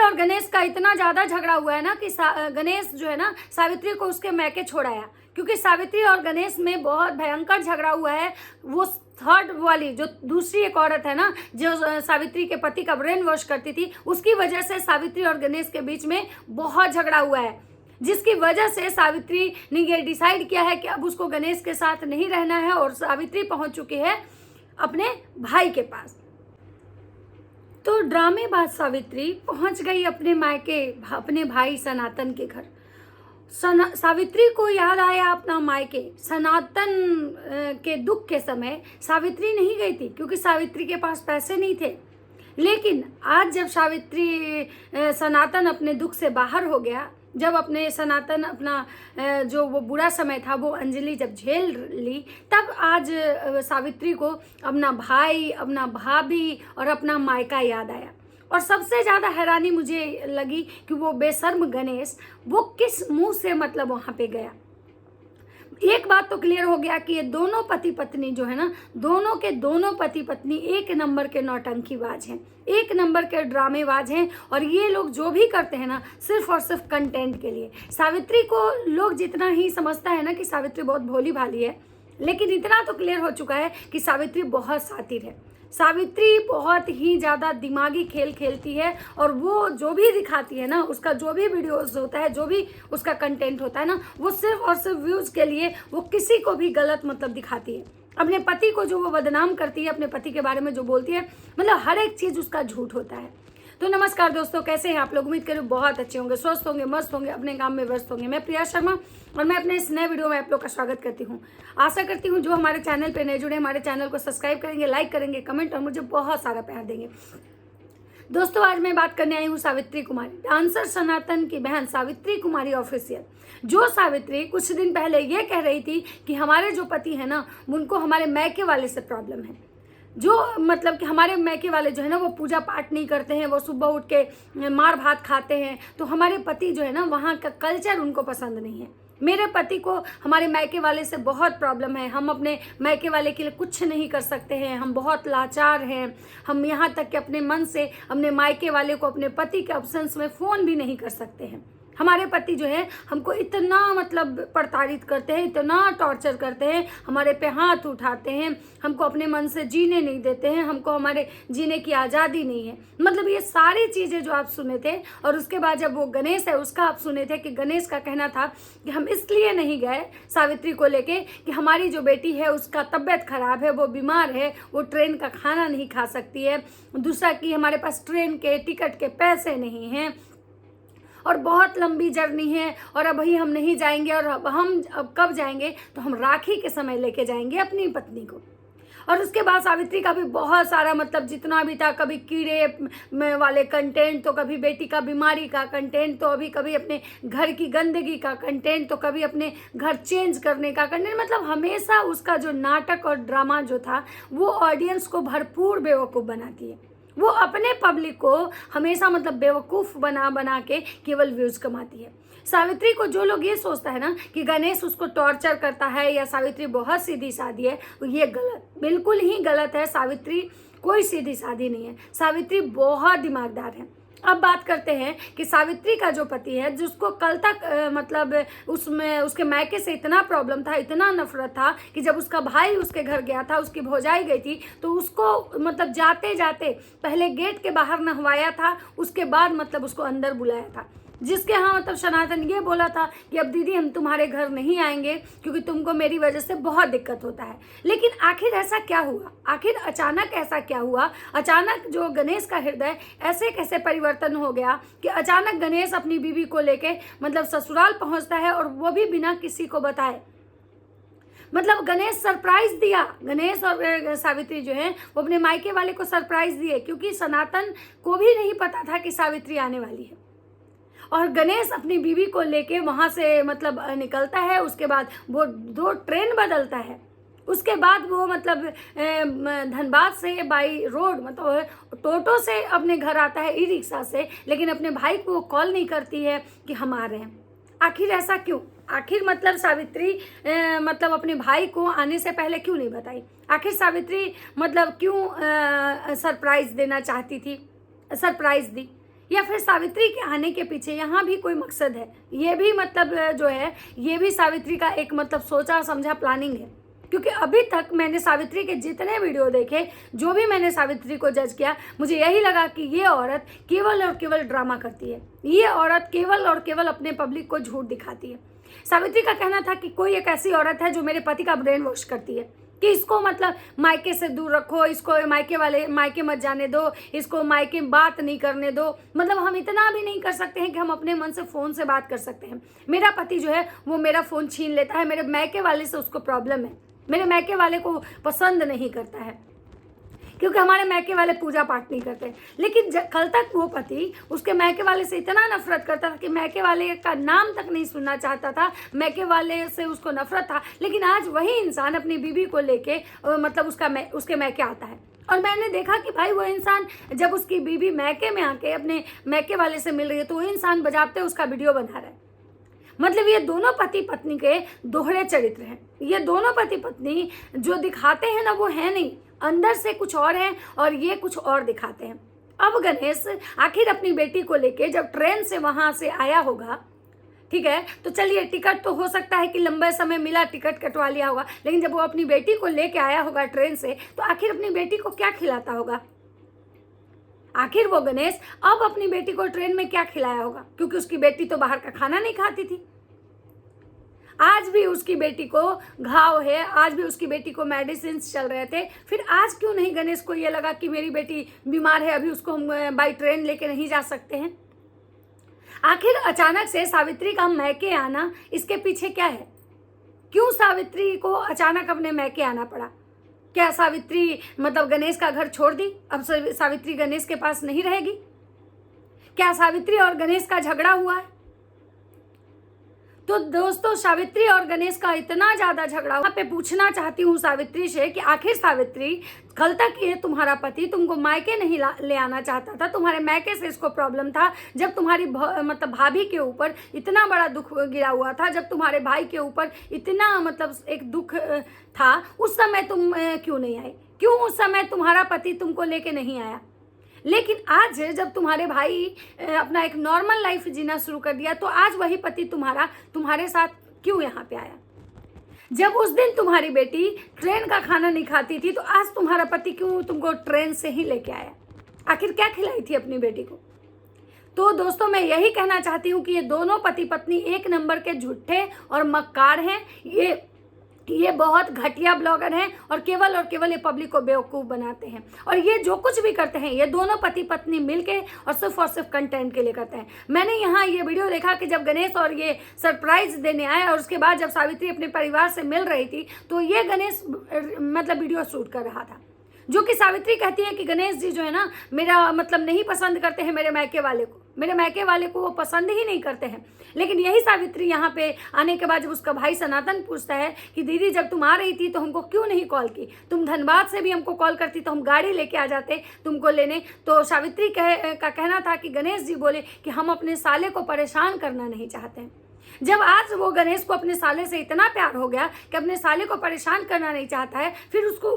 और गणेश का इतना ज़्यादा झगड़ा हुआ है ना कि गणेश जो है ना सावित्री को उसके मैके छोड़ाया, क्योंकि सावित्री और गणेश में बहुत भयंकर झगड़ा हुआ है। वो थर्ड वाली जो दूसरी एक औरत है ना, जो सावित्री के पति का ब्रेन वॉश करती थी, उसकी वजह से सावित्री और गणेश के बीच में बहुत झगड़ा हुआ है, जिसकी वजह से सावित्री ने ये डिसाइड किया है कि अब उसको गणेश के साथ नहीं रहना है और सावित्री पहुंच चुकी है अपने भाई के पास। तो ड्रामेबाज सावित्री पहुंच गई अपने मायके, अपने भाई सनातन के घर। सावित्री को याद आया अपना मायके। सनातन के दुख के समय सावित्री नहीं गई थी, क्योंकि सावित्री के पास पैसे नहीं थे। लेकिन आज जब सनातन अपने दुख से बाहर हो गया, जब अपने सनातन अपना जो वो बुरा समय था वो अंजलि जब झेल ली, तब आज सावित्री को अपना भाई, अपना भाभी और अपना मायका याद आया। और सबसे ज़्यादा हैरानी मुझे लगी कि वो बेशर्म गणेश वो किस मुंह से मतलब वहाँ पे गया। एक बात तो क्लियर हो गया कि ये दोनों पति पत्नी जो है ना, दोनों पति पत्नी एक नंबर के नौटंकीबाज हैं, एक नंबर के ड्रामेबाज हैं। और ये लोग जो भी करते हैं ना, सिर्फ और सिर्फ कंटेंट के लिए। सावित्री को लोग जितना ही समझता है ना कि सावित्री बहुत भोली भाली है, लेकिन इतना तो क्लियर हो चुका है कि सावित्री बहुत शातिर है। सावित्री बहुत ही ज़्यादा दिमागी खेल खेलती है, और वो जो भी दिखाती है ना, उसका जो भी वीडियोस होता है, जो भी उसका कंटेंट होता है ना, वो सिर्फ और सिर्फ व्यूज़ के लिए वो किसी को भी गलत मतलब दिखाती है। अपने पति को जो वो बदनाम करती है, अपने पति के बारे में जो बोलती है, मतलब हर एक चीज़ उसका झूठ होता है। तो नमस्कार दोस्तों, कैसे हैं आप लोग? उम्मीद करूँ बहुत अच्छे होंगे, स्वस्थ होंगे, मस्त होंगे, अपने काम में व्यस्त होंगे। मैं प्रिया शर्मा और मैं अपने इस नए वीडियो में आप लोग का स्वागत करती हूँ। आशा करती हूँ जो हमारे चैनल पे नए जुड़े, हमारे चैनल को सब्सक्राइब करेंगे, लाइक करेंगे, कमेंट और मुझे बहुत सारा प्यार देंगे। दोस्तों, आज मैं बात करने आई हूँ सावित्री कुमारी, डांसर सनातन की बहन सावित्री कुमारी ऑफिशियल। जो सावित्री कुछ दिन पहले ये कह रही थी कि हमारे जो पति है ना, उनको हमारे मैके वाले से प्रॉब्लम है। जो मतलब कि हमारे मैके वाले जो है ना, वो पूजा पाठ नहीं करते हैं, वो सुबह उठ के मार भात खाते हैं। तो हमारे पति जो है ना, वहाँ का कल्चर उनको पसंद नहीं है। मेरे पति को हमारे मैके वाले से बहुत प्रॉब्लम है। हम अपने मैके वाले के लिए कुछ नहीं कर सकते हैं, हम बहुत लाचार हैं। हम यहाँ तक कि अपने मन से अपने मायके वाले को, अपने पति के अब्सेंस में फ़ोन भी नहीं कर सकते हैं। हमारे पति जो है हमको इतना मतलब प्रताड़ित करते हैं, इतना टॉर्चर करते हैं, हमारे पे हाथ उठाते हैं, हमको अपने मन से जीने नहीं देते हैं, हमको हमारे जीने की आज़ादी नहीं है। मतलब ये सारी चीज़ें जो आप सुने थे, और उसके बाद जब वो गणेश है उसका आप सुने थे कि गणेश का कहना था कि हम इसलिए नहीं गए सावित्री को लेके कि हमारी जो बेटी है उसका तबीयत खराब है, वो बीमार है, वो ट्रेन का खाना नहीं खा सकती है। दूसरा कि हमारे पास ट्रेन के टिकट के पैसे नहीं हैं, और बहुत लंबी जर्नी है, और अभी हम नहीं जाएंगे, और अब कब जाएंगे? तो हम राखी के समय लेके जाएंगे अपनी पत्नी को। और उसके बाद सावित्री का भी बहुत सारा मतलब जितना भी था, कभी कीड़े वाले कंटेंट, तो कभी बेटी का बीमारी का कंटेंट, तो अभी कभी अपने घर की गंदगी का कंटेंट, तो कभी अपने घर चेंज करने का कंटेंट। मतलब हमेशा उसका जो नाटक और ड्रामा जो था, वो ऑडियंस को भरपूर बेवकूफ़ बनाती है। वो अपने पब्लिक को हमेशा मतलब बेवकूफ़ बना के केवल व्यूज़ कमाती है। सावित्री को जो लोग ये सोचता है ना कि गणेश उसको टॉर्चर करता है या सावित्री बहुत सीधी सादी है, ये गलत, बिल्कुल ही गलत है। सावित्री कोई सीधी सादी नहीं है, सावित्री बहुत दिमागदार है। अब बात करते हैं कि सावित्री का जो पति है, जिसको कल तक मतलब उसमें उसके मैके से इतना प्रॉब्लम था, इतना नफरत था कि जब उसका भाई उसके घर गया था, उसकी भौजाई गई थी, तो उसको मतलब जाते जाते पहले गेट के बाहर नहवाया था, उसके बाद मतलब उसको अंदर बुलाया था। जिसके यहाँ मतलब सनातन ये बोला था कि अब दीदी हम तुम्हारे घर नहीं आएंगे क्योंकि तुमको मेरी वजह से बहुत दिक्कत होता है। लेकिन आखिर ऐसा क्या हुआ? आखिर अचानक ऐसा क्या हुआ? अचानक जो गणेश का हृदय ऐसे कैसे परिवर्तन हो गया कि अचानक गणेश अपनी बीवी को लेके मतलब ससुराल पहुंचता है, और वो भी बिना किसी को बताए। मतलब गणेश सरप्राइज दिया। गणेश और सावित्री जो है वो अपने मायके वाले को सरप्राइज दिए, क्योंकि सनातन को भी नहीं पता था कि सावित्री आने वाली है। और गणेश अपनी बीवी को लेके वहाँ से मतलब निकलता है। उसके बाद वो 2 ट्रेन बदलता है। उसके बाद वो मतलब धनबाद से बाई रोड मतलब टोटो से अपने घर आता है, ई रिक्शा से। लेकिन अपने भाई को कॉल नहीं करती है कि हम आ रहे हैं। आखिर ऐसा क्यों? आखिर मतलब सावित्री मतलब अपने भाई को आने से पहले क्यों नहीं बताई? आखिर सावित्री मतलब क्यों सरप्राइज देना चाहती थी, सरप्राइज दी? या फिर सावित्री के आने के पीछे यहाँ भी कोई मकसद है? ये भी मतलब जो है ये भी सावित्री का एक मतलब सोचा समझा प्लानिंग है। क्योंकि अभी तक मैंने सावित्री के जितने वीडियो देखे, जो भी मैंने सावित्री को जज किया, मुझे यही लगा कि ये औरत केवल और केवल ड्रामा करती है। ये औरत केवल और केवल अपने पब्लिक को झूठ दिखाती है। सावित्री का कहना था कि कोई एक ऐसी औरत है जो मेरे पति का ब्रेन वॉश करती है, कि इसको मतलब मायके से दूर रखो, इसको मायके मत जाने दो, इसको मायके बात नहीं करने दो। मतलब हम इतना भी नहीं कर सकते हैं कि हम अपने मन से फ़ोन से बात कर सकते हैं। मेरा पति जो है वो मेरा फ़ोन छीन लेता है, मेरे मायके वाले से उसको प्रॉब्लम है, मेरे मायके वाले को पसंद नहीं करता है, क्योंकि हमारे मायके वाले पूजा पाठ नहीं करते। लेकिन कल तक वो पति उसके मायके वाले से इतना नफरत करता था कि मायके वाले का नाम तक नहीं सुनना चाहता था, मायके वाले से उसको नफरत था। लेकिन आज वही इंसान अपनी बीवी को लेके मतलब उसके मायके आता है। और मैंने देखा कि भाई वो इंसान जब उसकी बीवी मायके में आके अपने मायके वाले से मिल रही है तो वो इंसान बजाते उसका वीडियो बना रहा है। मतलब ये दोनों पति पत्नी के दोहरे चरित्र हैं। ये दोनों पति पत्नी जो दिखाते हैं ना वो है नहीं, अंदर से कुछ और है और ये कुछ और दिखाते हैं। अब गणेश आखिर अपनी बेटी को लेके जब ट्रेन से वहां से आया होगा, ठीक है, तो चलिए टिकट तो हो सकता है कि लंबे समय मिला, टिकट कटवा लिया होगा, लेकिन जब वो अपनी बेटी को लेके आया होगा ट्रेन से तो आखिर अपनी बेटी को क्या खिलाता होगा? आखिर वो गणेश अब अपनी बेटी को ट्रेन में क्या खिलाया होगा? क्योंकि उसकी बेटी तो बाहर का खाना नहीं खाती थी। आज भी उसकी बेटी को घाव है, आज भी उसकी बेटी को मेडिसिन चल रहे थे। फिर आज क्यों नहीं गणेश को ये लगा कि मेरी बेटी बीमार है, अभी उसको हम बाई ट्रेन लेके नहीं जा सकते हैं? आखिर अचानक से सावित्री का मैके आना, इसके पीछे क्या है? क्यों सावित्री को अचानक अपने मैके आना पड़ा? क्या सावित्री मतलब गणेश का घर छोड़ दी? अब सावित्री गणेश के पास नहीं रहेगी? क्या सावित्री और गणेश का झगड़ा हुआ है? तो दोस्तों सावित्री और गणेश का इतना ज्यादा झगड़ा, यहाँ पे पूछना चाहती हूँ सावित्री से कि आखिर सावित्री कल तक ये तुम्हारा पति तुमको मायके नहीं ले आना चाहता था, तुम्हारे मायके से इसको प्रॉब्लम था। जब तुम्हारी मतलब भाभी के ऊपर इतना बड़ा दुख गिरा हुआ था, जब तुम्हारे भाई के ऊपर इतना मतलब एक दुख था, उस समय तुम क्यों नहीं आए? क्यों उस समय तुम्हारा पति तुमको लेके नहीं आया? लेकिन आज जब तुम्हारे भाई अपना एक नॉर्मल लाइफ जीना शुरू कर दिया तो आज वही पति तुम्हारे साथ क्यों यहाँ पे आया? जब उस दिन तुम्हारी बेटी ट्रेन का खाना नहीं खाती थी तो आज तुम्हारा पति क्यों तुमको ट्रेन से ही लेके आया? आखिर क्या खिलाई थी अपनी बेटी को? तो दोस्तों मैं यही कहना चाहती हूँ कि ये दोनों पति पत्नी एक नंबर के झूठे और मक्कार हैं। ये बहुत घटिया ब्लॉगर हैं और केवल ये पब्लिक को बेवकूफ़ बनाते हैं। और ये जो कुछ भी करते हैं ये दोनों पति पत्नी मिलके और सिर्फ कंटेंट के लिए करते हैं। मैंने यहाँ ये वीडियो देखा कि जब गणेश और ये सरप्राइज देने आए और उसके बाद जब सावित्री अपने परिवार से मिल रही थी तो ये गणेश मतलब वीडियो शूट कर रहा था, जो कि सावित्री कहती है कि गणेश जी जो है ना मेरा मतलब नहीं पसंद करते हैं, मेरे मायके वाले को वो पसंद ही नहीं करते हैं। लेकिन यही सावित्री यहाँ पे आने के बाद जब उसका भाई सनातन पूछता है कि दीदी जब तुम आ रही थी तो हमको क्यों नहीं कॉल की? तुम धनबाद से भी हमको कॉल करती तो हम गाड़ी लेके आ जाते तुमको लेने। तो सावित्री का कहना था कि गणेश जी बोले कि हम अपने साले को परेशान करना नहीं चाहते हैं। जब आज वो गणेश को अपने साले से इतना प्यार हो गया कि अपने साले को परेशान करना नहीं चाहता है, फिर उसको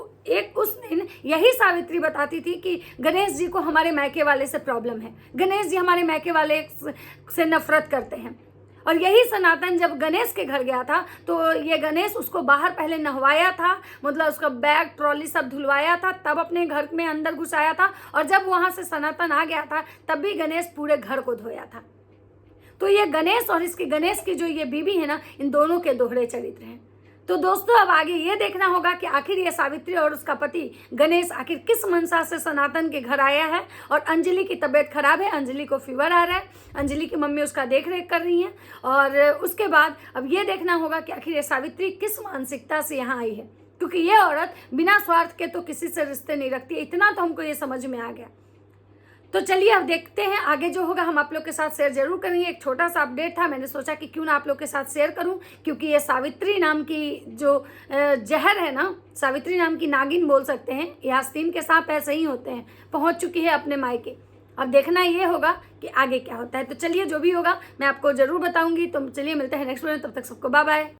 उस दिन यही सावित्री बताती थी कि गणेश जी को हमारे मायके वाले से प्रॉब्लम है, गणेश जी हमारे मायके वाले से नफरत करते हैं। और यही सनातन जब गणेश के घर गया था तो ये गणेश उसको बाहर पहले नहवाया था, मतलब उसका बैग ट्रॉली सब धुलवाया था, तब अपने घर में अंदर घुसाया था। और जब वहाँ से सनातन आ गया था तब भी गणेश पूरे घर को धोया था। तो ये गणेश और इसकी गणेश की जो ये बीवी है ना, इन दोनों के दोहरे चरित्र हैं। तो दोस्तों अब आगे ये देखना होगा कि आखिर ये सावित्री और उसका पति गणेश आखिर किस मंशा से सनातन के घर आया है। और अंजलि की तबीयत खराब है, अंजलि को फीवर आ रहा है, अंजलि की मम्मी उसका देख रेख कर रही हैं। और उसके बाद अब ये देखना होगा कि आखिर ये सावित्री किस मानसिकता से यहाँ आई है, क्योंकि ये औरत बिना स्वार्थ के तो किसी से रिश्ते नहीं रखती। इतना तो हमको ये समझ में आ गया। तो चलिए अब देखते हैं आगे जो होगा, हम आप लोग के साथ शेयर जरूर करेंगे। एक छोटा सा अपडेट था, मैंने सोचा कि क्यों ना आप लोग के साथ शेयर करूं, क्योंकि ये सावित्री नाम की जो जहर है ना, सावित्री नाम की नागिन बोल सकते हैं, ये आस्तीन के सांप ऐसे ही होते हैं, पहुंच चुकी है अपने मायके। अब देखना ये होगा कि आगे क्या होता है। तो चलिए जो भी होगा मैं आपको जरूर बताऊंगी। तो चलिए मिलते हैं नेक्स्ट वीडियो में, तब तक सबको बाय बाय।